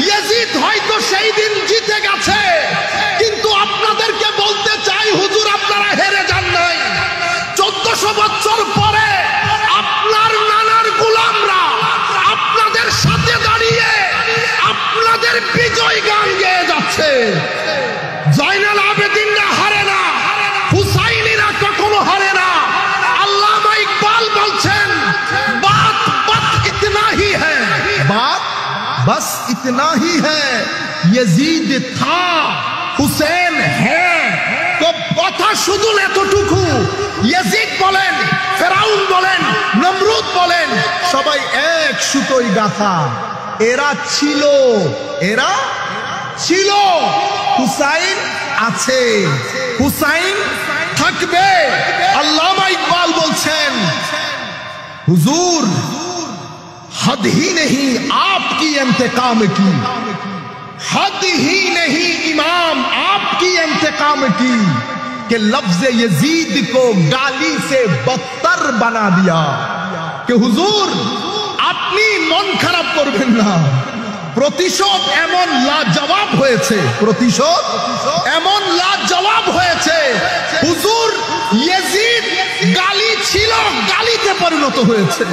Yazid হয়তো সেই দিন জিতে গেছে, কিন্তু আপনাদেরকে বলতে চাই হুজুর আপনারা হেরে যান নাই। 1400 বছর পরে আপনার নানার গোলামরা আপনাদের সাথে দাঁড়িয়ে আপনাদের বিজয় গান গেয়ে যাচ্ছে। জয়নাল আবেদিনরা হারে না, হুসাইনিরা কখনো হারে না। আল্লামা ইকবাল বলছেন বাত বাত ইতনা হি হ্যায়, বাত বাস ইতনা হি হ্যায়, यजीद था হুসেন হ্যাঁ। তো কথা শুধু এতটুকু, ইয়াজিদ বলেন, ফেরাউন বলেন, নমরুদ বলেন, সবাই এক সুতোয় গাঁথা। এরা ছিল, এরা ছিল, হুসাইন আছে, হুসাইন থাকবে। আল্লামা ইকবাল বলছেন হুজুর हद ही नहीं आपकी इंतकाम की, हद ही नहीं इमाम आपकी इंतकाम की, कि लफ्ज यजीद को गाली से बदतर बना दिया। कि হুজুর আপনি মন খারাপ করবেন না, প্রতিশোধ এমন লাজবাব হয়েছে, প্রতিশোধ এমন লাজবাব হয়েছে। হুজুর ইয়াজিদ গালি ছিল, গালিতে পরিণত হয়েছে।